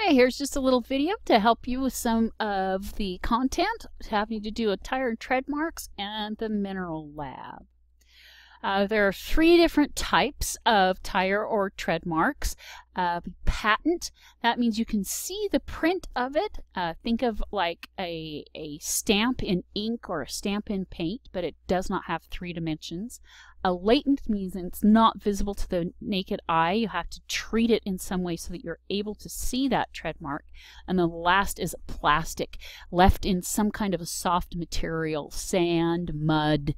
Okay, here's just a little video to help you with some of the content having to do with tire and tread marks and the mineral lab. There are three different types of tire or tread marks. Patent, that means you can see the print of it. Think of like a stamp in ink or a stamp in paint, but it does not have 3 dimensions. A latent means it's not visible to the naked eye. You have to treat it in some way so that you're able to see that tread mark. And the last is plastic, left in some kind of a soft material, sand, mud.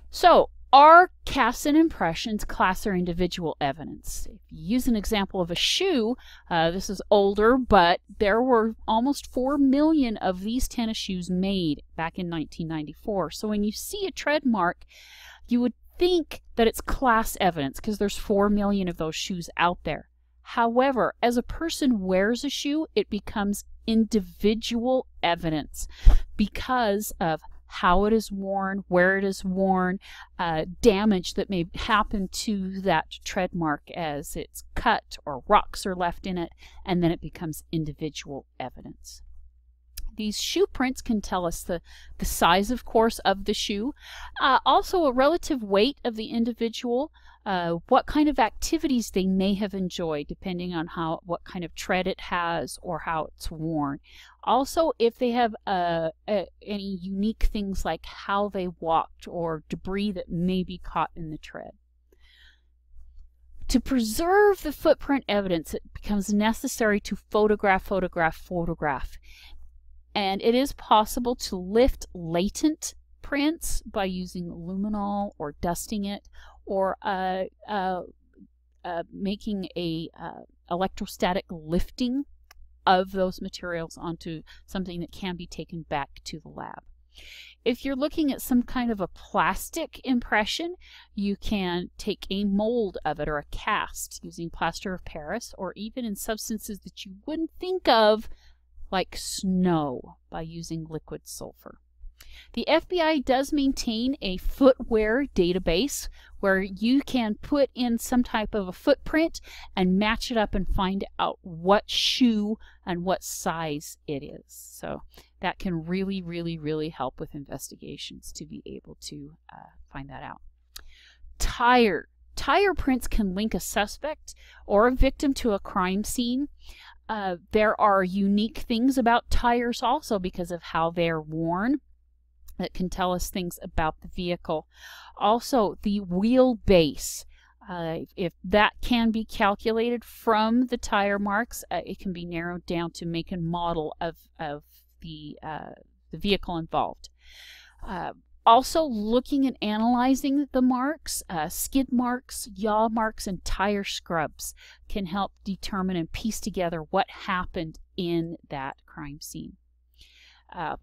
So, are casts and impressions class or individual evidence? If you use an example of a shoe, this is older, but there were almost 4 million of these tennis shoes made back in 1994. So when you see a tread mark, you would think that it's class evidence because there's 4 million of those shoes out there. However, as a person wears a shoe, it becomes individual evidence because of how it is worn, where it is worn, damage that may happen to that tread mark as it's cut or rocks are left in it, and then it becomes individual evidence. These shoe prints can tell us the size, of course, of the shoe, also a relative weight of the individual, what kind of activities they may have enjoyed depending on what kind of tread it has or how it's worn. Also, if they have any unique things like how they walked or debris that may be caught in the tread. To preserve the footprint evidence, it becomes necessary to photograph. And it is possible to lift latent prints by using luminol or dusting it, or making a electrostatic lifting of those materials onto something that can be taken back to the lab. If you're looking at some kind of a plastic impression, you can take a mold of it or a cast using plaster of Paris, or even in substances that you wouldn't think of like snow, by using liquid sulfur. The FBI does maintain a footwear database where you can put in some type of a footprint and match it up and find out what shoe and what size it is. So that can really help with investigations to be able to find that out. Tire prints can link a suspect or a victim to a crime scene. There are unique things about tires also because of how they're worn that can tell us things about the vehicle. Also, the wheelbase, if that can be calculated from the tire marks, it can be narrowed down to make and model of the vehicle involved. Also, looking and analyzing the marks, skid marks, yaw marks, and tire scrubs can help determine and piece together what happened in that crime scene.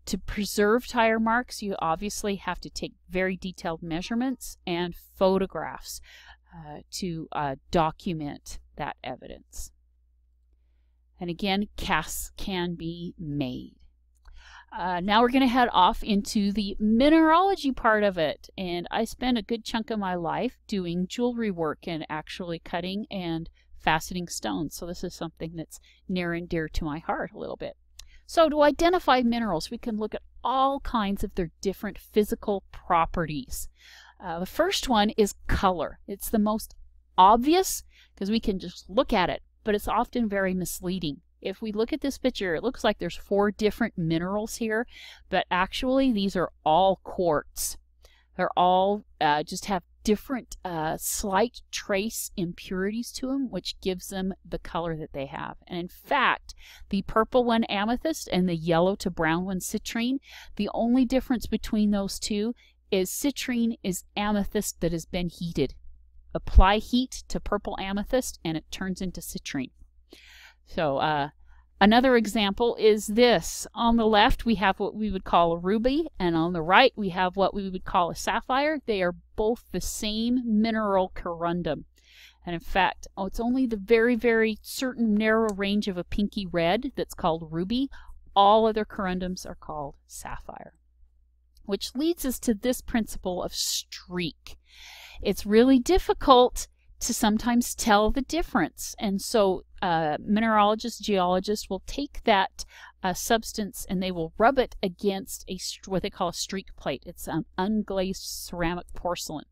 To preserve tire marks, you obviously have to take very detailed measurements and photographs to document that evidence. And again, casts can be made. Now we're going to head off into the mineralogy part of it, and I spent a good chunk of my life doing jewelry work and actually cutting and faceting stones, so this is something that's near and dear to my heart a little bit. So to identify minerals, we can look at all kinds of their different physical properties. The first one is color. It's the most obvious because we can just look at it, but it's often very misleading. If we look at this picture, it looks like there's 4 different minerals here, but actually these are all quartz. They're all just have different slight trace impurities to them, which gives them the color that they have. And in fact, the purple one, amethyst, and the yellow to brown one, citrine, the only difference between those two is citrine is amethyst that has been heated. Apply heat to purple amethyst and it turns into citrine. So another example is this. On the left we have what we would call a ruby, and on the right we have what we would call a sapphire. They are both the same mineral corundum. And in fact, it's only the very certain narrow range of a pinky red that's called ruby. All other corundums are called sapphire. Which leads us to this principle of streak. It's really difficult to sometimes tell the difference. And so mineralogists, geologists will take that substance and they will rub it against what they call a streak plate. It's an unglazed ceramic porcelain.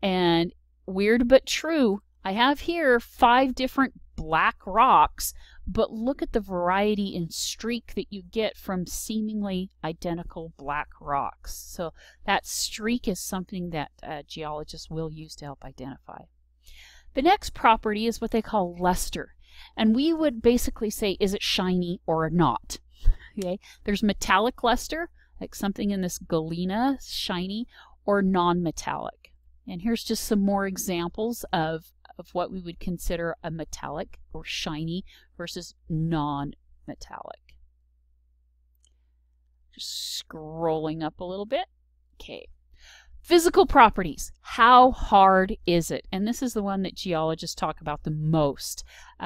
And weird but true, I have here 5 different black rocks, but look at the variety in streak that you get from seemingly identical black rocks. So that streak is something that geologists will use to help identify. The next property is what they call luster. And we would basically say, is it shiny or not? Okay, there's metallic luster, like something in this galena, shiny, or non-metallic. And here's just some more examples of what we would consider a metallic or shiny versus non-metallic. Just scrolling up a little bit. Okay. Physical properties. How hard is it? And this is the one that geologists talk about the most.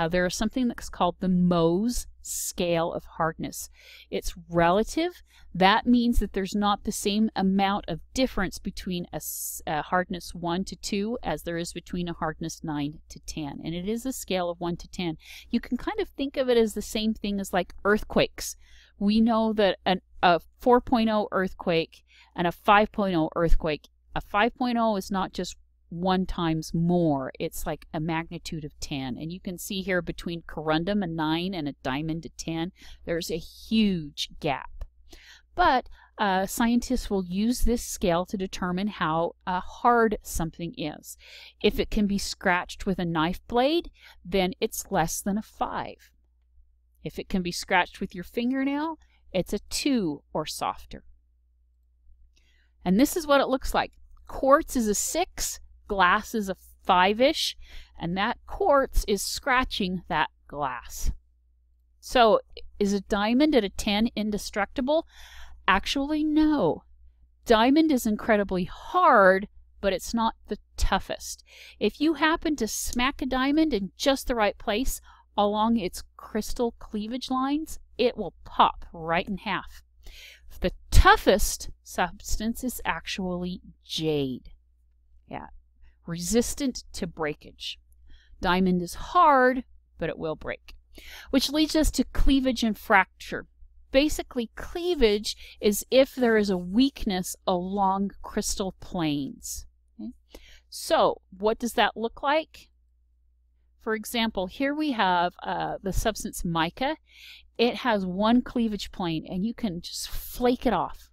There is something that's called the Mohs scale of hardness. It's relative. That means that there's not the same amount of difference between a hardness 1 to 2 as there is between a hardness 9 to 10. And it is a scale of 1 to 10. You can kind of think of it as the same thing as like earthquakes. We know that a 4.0 earthquake and a 5.0 earthquake, a 5.0 is not just 1 times more, it's like a magnitude of 10. And you can see here between corundum, a 9, and a diamond, a 10, there's a huge gap. But scientists will use this scale to determine how hard something is. If it can be scratched with a knife blade, then it's less than a 5. If it can be scratched with your fingernail, it's a 2 or softer. And this is what it looks like. Quartz is a 6, glass is a 5-ish, and that quartz is scratching that glass. So is a diamond at a 10 indestructible? Actually, no. Diamond is incredibly hard, but it's not the toughest. If you happen to smack a diamond in just the right place along its crystal cleavage lines, it will pop right in half. The toughest substance is actually jade. Yeah, resistant to breakage. Diamond is hard, but it will break. Which leads us to cleavage and fracture. Basically, cleavage is if there is a weakness along crystal planes. Okay? So, what does that look like? For example, here we have the substance mica. It has 1 cleavage plane, and you can just flake it off.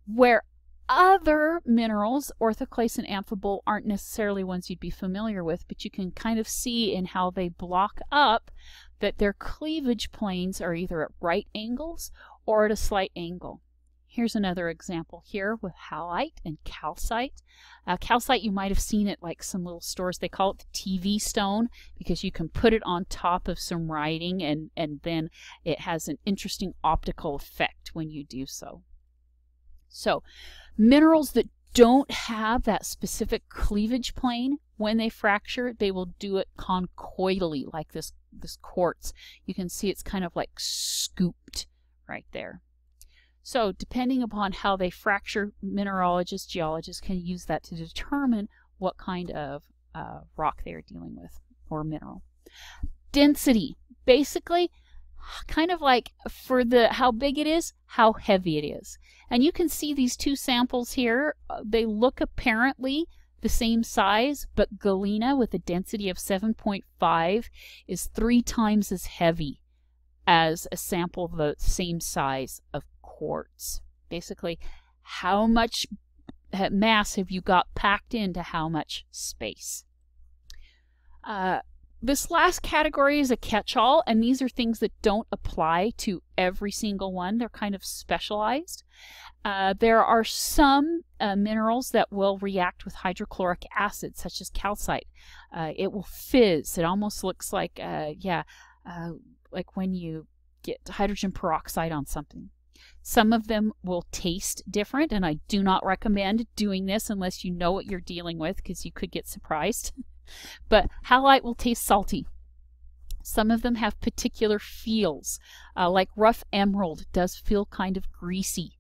Where other minerals, orthoclase and amphibole, aren't necessarily ones you'd be familiar with, but you can kind of see in how they block up that their cleavage planes are either at right angles or at a slight angle. Here's another example here with halite and calcite. Calcite, you might have seen it like some little stores. They call it the TV stone because you can put it on top of some writing and then it has an interesting optical effect when you do so. So minerals that don't have that specific cleavage plane, when they fracture, they will do it conchoidally like this quartz. You can see it's kind of like scooped right there. So depending upon how they fracture, mineralogists, geologists can use that to determine what kind of rock they are dealing with, or mineral. Density, basically kind of like for how big it is, how heavy it is. And you can see these 2 samples here. They look apparently the same size, but galena with a density of 7.5 is 3 times as heavy as a sample of the same size of quartz. Basically, how much mass have you got packed into how much space? This last category is a catch-all, and these are things that don't apply to every single one. They're kind of specialized. There are some minerals that will react with hydrochloric acid, such as calcite. It will fizz. It almost looks like, like when you get hydrogen peroxide on something. Some of them will taste different, and I do not recommend doing this unless you know what you're dealing with, because you could get surprised. But halite will taste salty. Some of them have particular feels, like rough emerald does feel kind of greasy.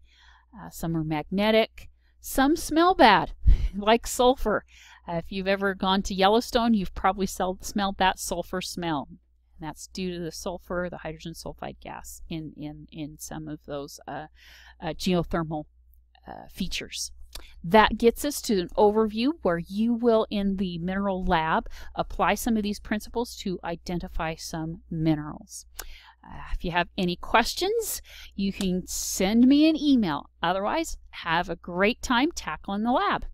Some are magnetic. Some smell bad, like sulfur. If you've ever gone to Yellowstone, you've probably smelled that sulfur smell. And that's due to the sulfur, the hydrogen sulfide gas in some of those geothermal features. That gets us to an overview where you will, in the mineral lab, apply some of these principles to identify some minerals. If you have any questions, you can send me an email. Otherwise, have a great time tackling the lab.